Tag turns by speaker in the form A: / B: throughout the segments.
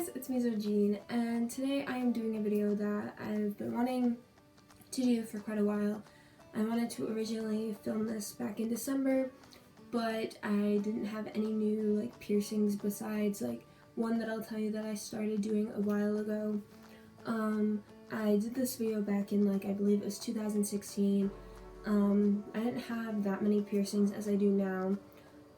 A: guys, it's me Jean, and today I am doing a video that I've been wanting to do for quite a while. I wanted to originally film this back in December, but I didn't have any new piercings besides one that I'll tell you that I started doing a while ago. I did this video back in I believe it was 2016. I didn't have that many piercings as I do now.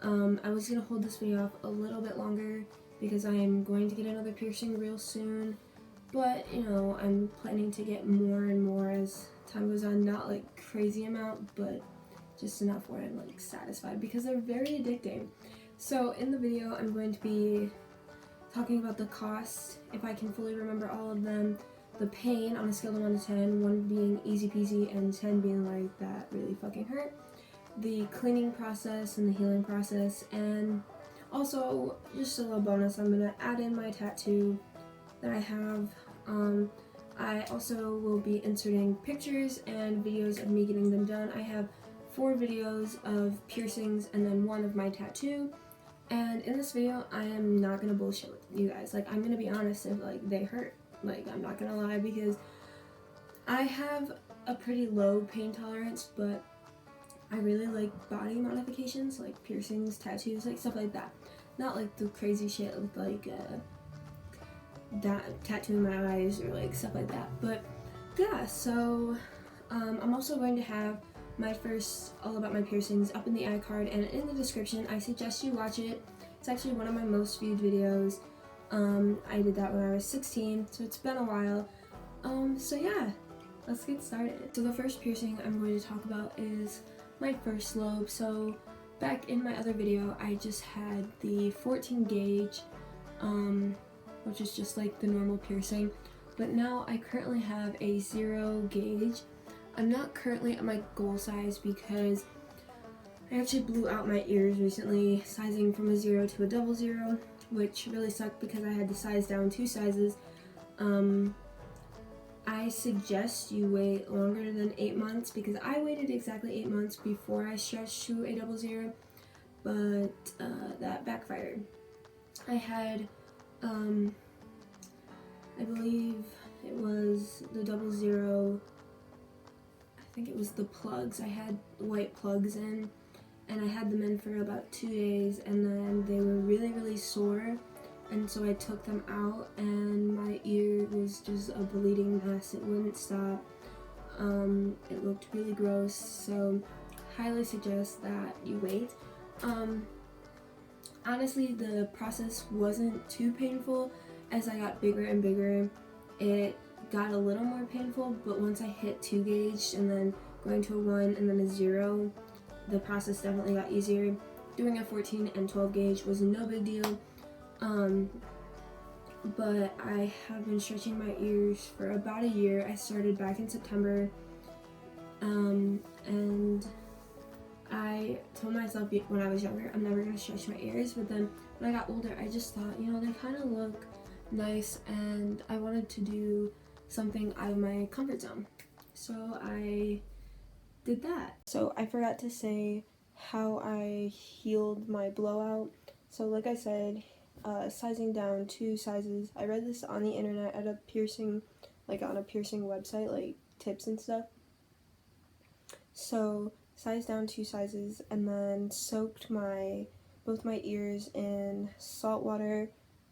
A: I was gonna hold this video off a little bit longer because I am going to get another piercing real soon, but I'm planning to get more and more as time goes on. Not crazy amount, but just enough where I'm satisfied because they're very addicting. So in the video I'm going to be talking about the cost, if I can fully remember all of them, the pain on a scale of 1 to 10, 1 being easy peasy and 10 being that really fucking hurt, the cleaning process and the healing process, and also just a little bonus, I'm gonna add in my tattoo that I have. I also will be inserting pictures and videos of me getting them done. I have 4 videos of piercings and then 1 of my tattoo. And in this video, I am not gonna bullshit with you guys. I'm gonna be honest if they hurt. I'm not gonna lie, because I have a pretty low pain tolerance, but I really like body modifications, piercings, tattoos, stuff like that. Not the crazy shit with tattooing my eyes or stuff like that. But yeah, so I'm also going to have my first all about my piercings up in the iCard and in the description. I suggest you watch it. It's actually one of my most viewed videos. I did that when I was 16, so it's been a while. So yeah, let's get started. So the first piercing I'm going to talk about is my first lobe. So back in my other video, I just had the 14 gauge, which is just the normal piercing, but now I currently have a 0 gauge. I'm not currently at my goal size because I actually blew out my ears recently, sizing from a 0 to a 00, which really sucked because I had to size down 2 sizes. I suggest you wait longer than 8 months because I waited exactly 8 months before I stretched to a 00, but that backfired. I had, I believe it was the 00, I think it was the plugs. I had white plugs in, and I had them in for about 2 days, and then they were really sore, and so I took them out and my ear was just a bleeding mess. It wouldn't stop. It looked really gross, so highly suggest that you wait. Honestly, the process wasn't too painful. As I got bigger and bigger, it got a little more painful, but once I hit 2 gauge and then going to a 1 and then a 0, the process definitely got easier. Doing a 14 and 12 gauge was no big deal, but I have been stretching my ears for about a year. I started back in September, and I told myself when I was younger I'm never going to stretch my ears, but then when I got older I just thought, they kind of look nice and I wanted to do something out of my comfort zone, so I did that. So I forgot to say how I healed my blowout. So like I said, sizing down 2 sizes. I read this on the internet at a piercing, on a piercing website, tips and stuff. So sized down 2 sizes and then soaked both my ears in salt water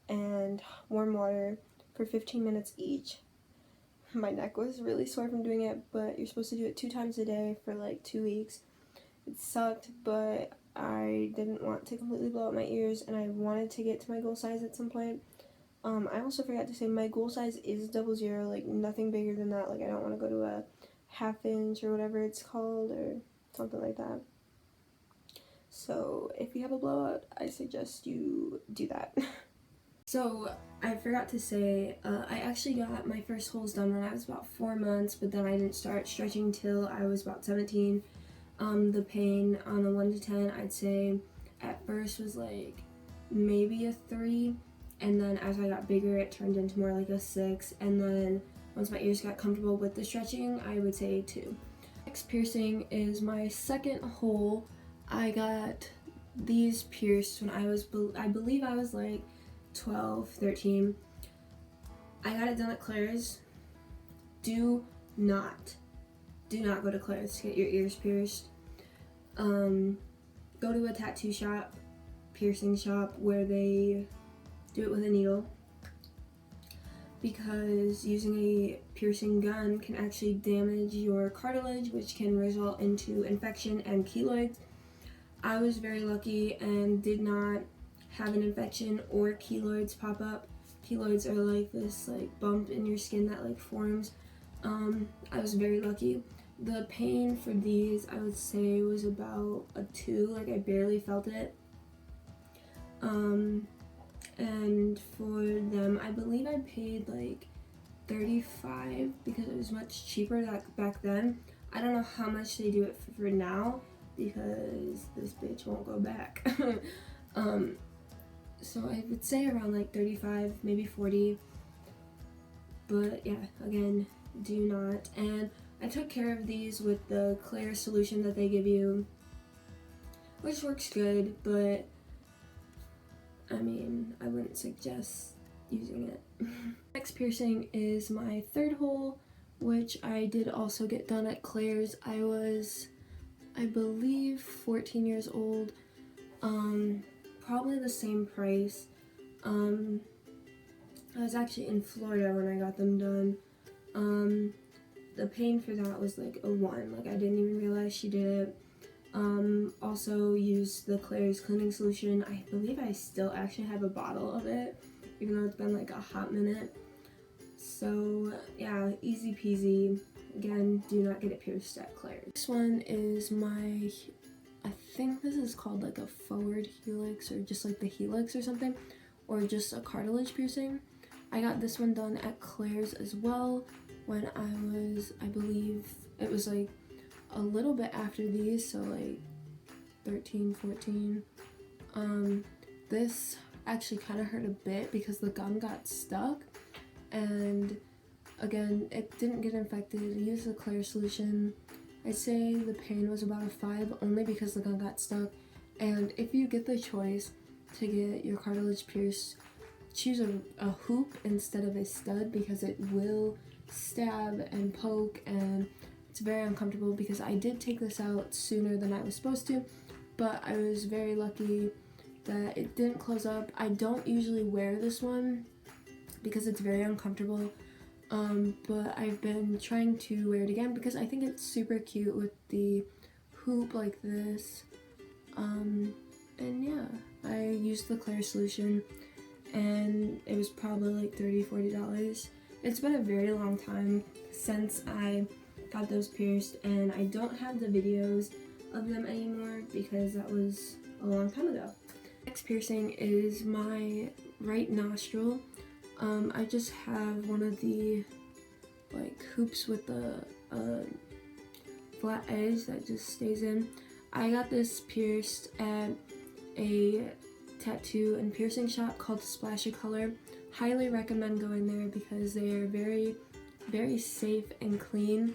A: and warm water for 15 minutes each. My neck was really sore from doing it, but you're supposed to do it 2 times a day for 2 weeks. It sucked, but I didn't want to completely blow out my ears, and I wanted to get to my goal size at some point. I also forgot to say my goal size is 00, nothing bigger than that. I don't want to go to a 1/2 inch or whatever it's called or something like that. So if you have a blowout, I suggest you do that. So I forgot to say, I actually got my first holes done when I was about 4 months, but then I didn't start stretching till I was about 17. The pain on a 1 to 10, I'd say at first was maybe a 3, and then as I got bigger it turned into more a 6, and then once my ears got comfortable with the stretching, I would say 2. Next piercing is my second hole. I got these pierced when I believe I was 12, 13. I got it done at Claire's. Do not go to Claire's to get your ears pierced. Go to a tattoo shop, piercing shop, where they do it with a needle, because using a piercing gun can actually damage your cartilage, which can result into infection and keloids. I was very lucky and did not have an infection or keloids pop up. Keloids are like this bump in your skin that forms. I was very lucky. The pain for these, I would say, was about a 2. I barely felt it. And for them, I believe I paid $35 because it was much cheaper back then. I don't know how much they do it for now, because this bitch won't go back. So I would say around $35, maybe $40. But yeah, again, do not. And I took care of these with the Claire solution that they give you, which works good, but I mean, I wouldn't suggest using it. Next piercing is my 3rd hole, which I did also get done at Claire's. I was, I believe, 14 years old. Probably the same price. I was actually in Florida when I got them done. The pain for that was a 1. I didn't even realize she did it. Also used the Claire's cleaning solution. I believe I still actually have a bottle of it, even though it's been a hot minute. So yeah, easy peasy. Again, do not get it pierced at Claire's. This one is my, I think this is called a forward helix, or just the helix or something, or just a cartilage piercing. I got this one done at Claire's as well when I was, I believe it was a little bit after these, so 13, 14. This actually kind of hurt a bit because the gun got stuck, and again, it didn't get infected. I used the Claire solution. I'd say the pain was about a 5, only because the gun got stuck. And if you get the choice to get your cartilage pierced, choose a hoop instead of a stud, because it will stab and poke, and it's very uncomfortable. Because I did take this out sooner than I was supposed to, but I was very lucky that it didn't close up. I don't usually wear this one because it's very uncomfortable, but I've been trying to wear it again because I think it's super cute with the hoop like this. And yeah, I used the Claire solution, and it was probably $30-$40. It's been a very long time since I got those pierced, and I don't have the videos of them anymore because that was a long time ago. Next piercing is my right nostril. I just have one of the hoops with the flat edge that just stays in. I got this pierced at a tattoo and piercing shop called Splash of Color. Highly recommend going there because they are very, very safe and clean.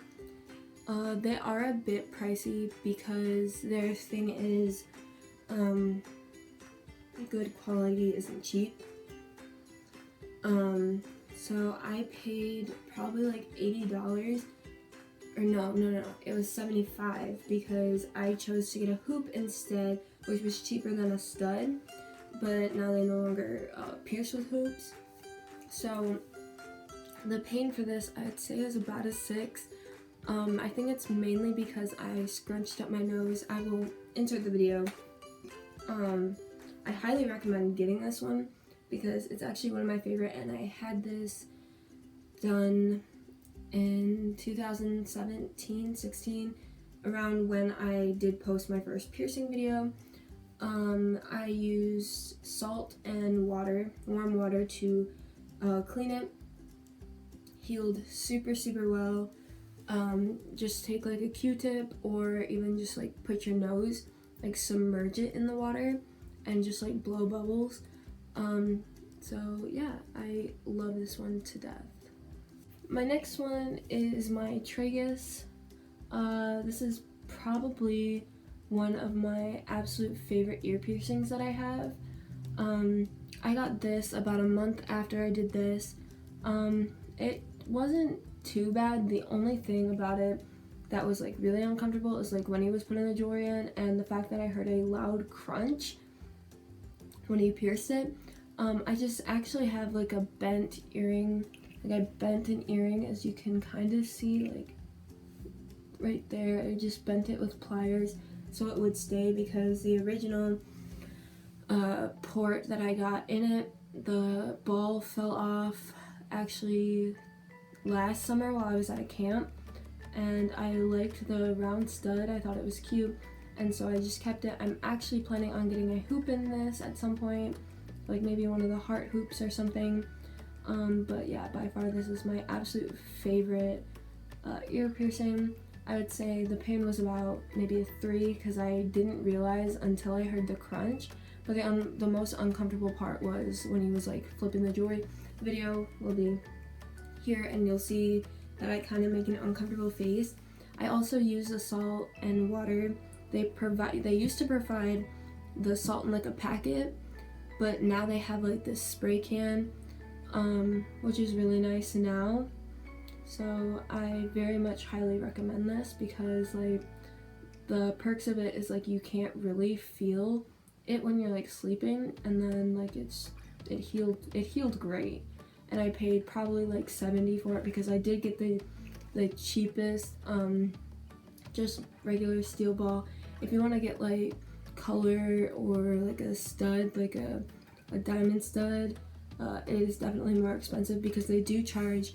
A: They are a bit pricey because their thing is good quality isn't cheap. So I paid probably $80, or no, it was $75 because I chose to get a hoop instead, which was cheaper than a stud, but now they no longer pierce with hoops. So the pain for this, I'd say, is about a 6. I think it's mainly because I scrunched up my nose. I will insert the video. I highly recommend getting this one because it's actually one of my favorite, and I had this done in 2017-16, around when I did post my first piercing video. I used salt and water, warm water, to clean it. Healed super well. Just take a Q-tip, or even just put your nose, submerge it in the water and just blow bubbles. So yeah, I love this one to death. My next one is my tragus. This is probably one of my absolute favorite ear piercings that I have. I got this about a month after I did this. It wasn't too bad. The only thing about it that was like really uncomfortable is like when he was putting the jewelry in, and the fact that I heard a loud crunch when he pierced it. I just actually have like a bent earring. Like I bent an earring, as you can kind of see, like right there. I just bent it with pliers so it would stay, because the original port that I got in it, the ball fell off actually last summer while I was at a camp, and I liked the round stud. I thought it was cute, and so I just kept it. I'm actually planning on getting a hoop in this at some point, like maybe one of the heart hoops or something. But yeah, by far this is my absolute favorite ear piercing. I would say the pain was about maybe a 3, because I didn't realize until I heard the crunch. But the most uncomfortable part was when he was like flipping the jewelry. The video will be here, and you'll see that I kind of make an uncomfortable face. I also use the salt and water. They used to provide the salt in like a packet, but now they have like this spray can, which is really nice now. So I very much highly recommend this, because like the perks of it is like you can't really feel it when you're like sleeping, and then like it healed great. And I paid probably like $70 for it, because I did get the cheapest just regular steel ball. If you want to get like color or like a stud, like a diamond stud, it is definitely more expensive, because they do charge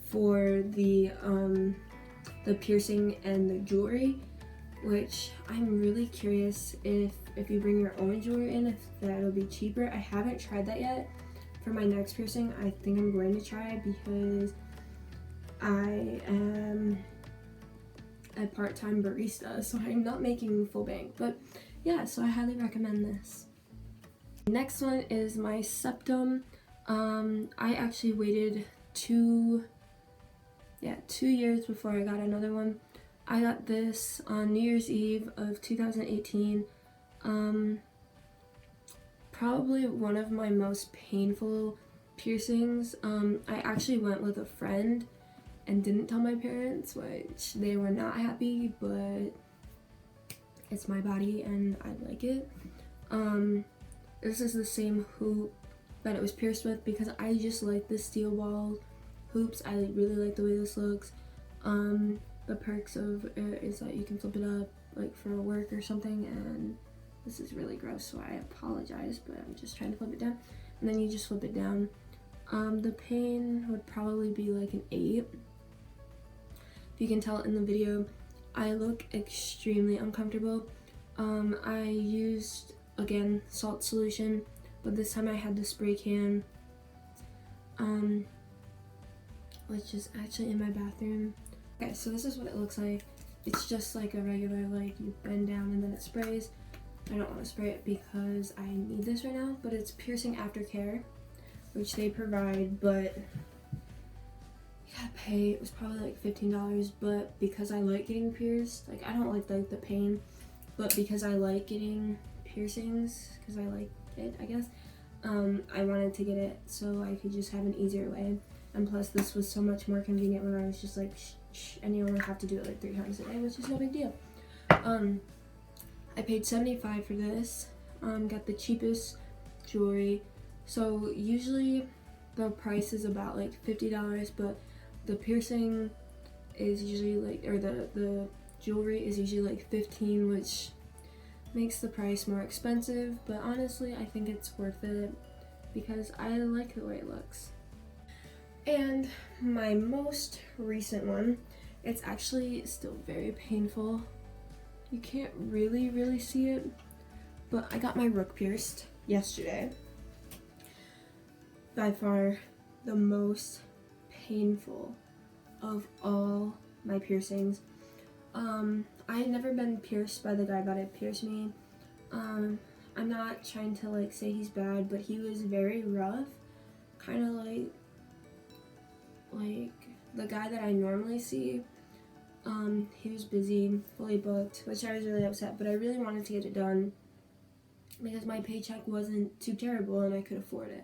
A: for the piercing and the jewelry, which I'm really curious if you bring your own jewelry in, if that'll be cheaper. I haven't tried that yet. For my next piercing, I think I'm going to try, because I am a part-time barista, so I'm not making full bank. But yeah, so I highly recommend this. Next one is my septum. I actually waited 2 years before I got another one. I got this on New Year's Eve of 2018. Probably one of my most painful piercings. I actually went with a friend and didn't tell my parents, which they were not happy, but it's my body and I like it. This is the same hoop that it was pierced with, because I just like the steel ball hoops. I really like the way this looks. The perks of it is that you can flip it up like for work or something, and this is really gross, so I apologize, but I'm just trying to flip it down. And then you just flip it down. The pain would probably be like an 8. If you can tell in the video, I look extremely uncomfortable. I used, again, salt solution, but this time I had the spray can, which is actually in my bathroom. Okay, so this is what it looks like. It's just like a regular, like you bend down and then it sprays. I don't want to spray it because I need this right now, but it's piercing aftercare, which they provide, but you gotta pay. It was probably like $15, but because I like getting pierced, like I don't like the pain, but because I like getting piercings, because I like it, I guess, I wanted to get it so I could just have an easier way. And plus this was so much more convenient when I was just like and you only have to do it like 3 times a day, which is no big deal. I paid $75 for this. Got the cheapest jewelry. So usually the price is about like $50, but the piercing is usually like, or the jewelry is usually like $15, which makes the price more expensive, but honestly I think it's worth it because I like the way it looks. And my most recent one, it's actually still very painful. You can't really see it, but I got my rook pierced yesterday. By far the most painful of all my piercings. I had never been pierced by the guy that had pierced me. I'm not trying to like say he's bad, but he was very rough, kind of like the guy that I normally see. He was busy, fully booked, which I was really upset, but I really wanted to get it done because my paycheck wasn't too terrible and I could afford it.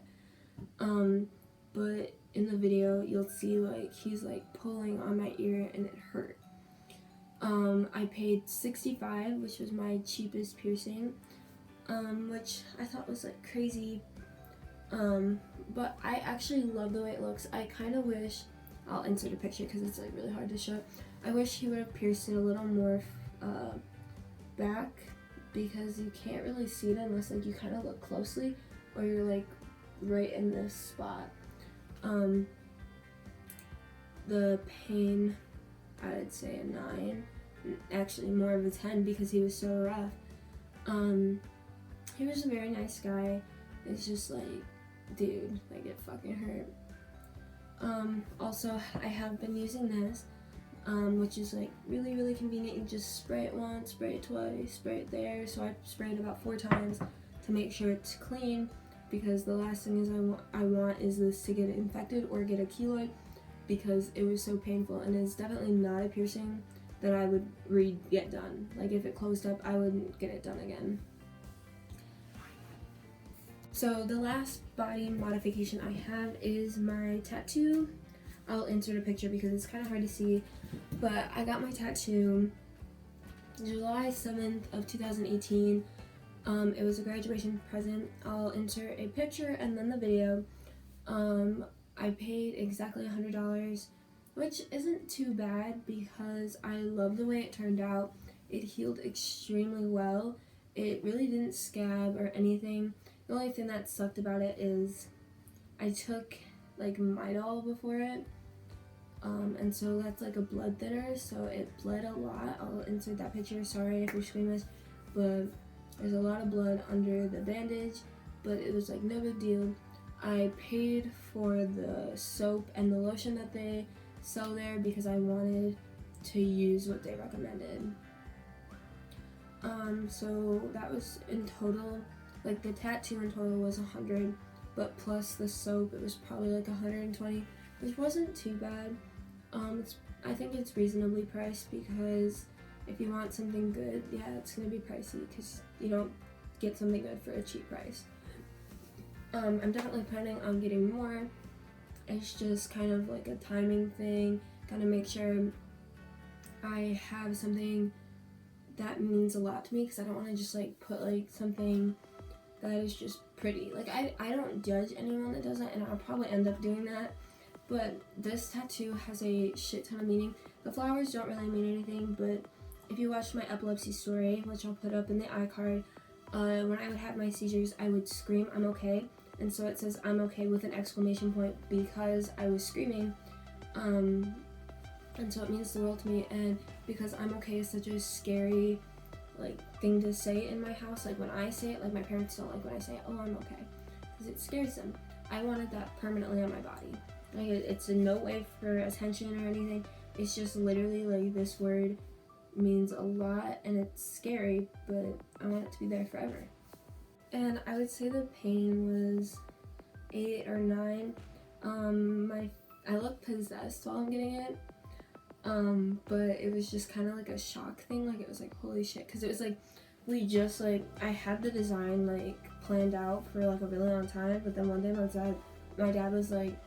A: But in the video you'll see like he's like pulling on my ear and it hurt. I paid $65, which was my cheapest piercing, which I thought was like crazy, but I actually love the way it looks. I kind of wish, I'll insert a picture because it's like really hard to show, I wish he would have pierced it a little more back, because you can't really see it unless like you kind of look closely or you're like right in this spot. The pain, I'd say a 9, actually more of a 10 because he was so rough. He was a very nice guy. It's just like, dude, like it fucking hurt. Also, I have been using this, which is like really, really convenient. You just spray it once, spray it twice, spray it there. So I sprayed about 4 times to make sure it's clean, because the last thing is I want is this to get infected or get a keloid, because it was so painful, and it's definitely not a piercing that I would get done. Like if it closed up, I wouldn't get it done again. So the last body modification I have is my tattoo. I'll insert a picture because it's kind of hard to see, but I got my tattoo July 7th of 2018. It was a graduation present. I'll insert a picture and then the video. I paid exactly $100, which isn't too bad because I love the way it turned out. It healed extremely well. It really didn't scab or anything. The only thing that sucked about it is I took like Midol before it, and so that's like a blood thinner, so it bled a lot. I'll insert that picture, sorry if you're squeamish, but there's a lot of blood under the bandage, but it was like no big deal. I paid for the soap and the lotion that they sell there because I wanted to use what they recommended. So that was in total, like the tattoo in total was $100, but plus the soap it was probably like $120, which wasn't too bad. I think it's reasonably priced, because if you want something good, yeah, it's gonna be pricey because you don't get something good for a cheap price. I'm definitely planning on getting more. It's just kind of like a timing thing. Gotta make sure I have something that means a lot to me, because I don't want to just like put like something that is just pretty. Like I don't judge anyone that does that, and I'll probably end up doing that. But this tattoo has a shit ton of meaning. The flowers don't really mean anything, but if you watched my epilepsy story, which I'll put up in the iCard, when I would have my seizures, I would scream, "I'm okay." And so it says "I'm okay" with an exclamation point because I was screaming. And so it means the world to me, and because "I'm okay" is such a scary like thing to say in my house. Like when I say it, like my parents don't like when I say, "Oh, I'm okay," because it scares them. I wanted that permanently on my body. Like it's in no way for attention or anything. It's just literally like this word means a lot and it's scary, but I want it to be there forever. And I would say the pain was 8 or 9. I look possessed while I'm getting it. But it was just kind of like a shock thing. Like it was like, holy shit, because it was like I had the design like planned out for like a really long time, but then one day my dad was like,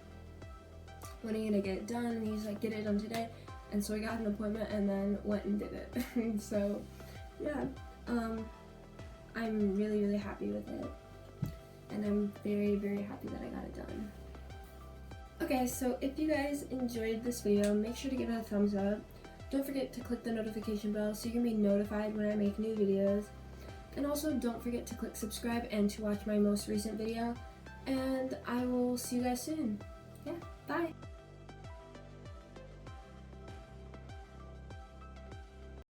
A: "When are you gonna get it done?" And he's like, "Get it done today." And so I got an appointment and then went and did it. So yeah, I'm really, really happy with it, and I'm very, very happy that I got it done. Okay, so if you guys enjoyed this video, make sure to give it a thumbs up. Don't forget to click the notification bell so you can be notified when I make new videos. And also don't forget to click subscribe and to watch my most recent video. And I will see you guys soon. Yeah.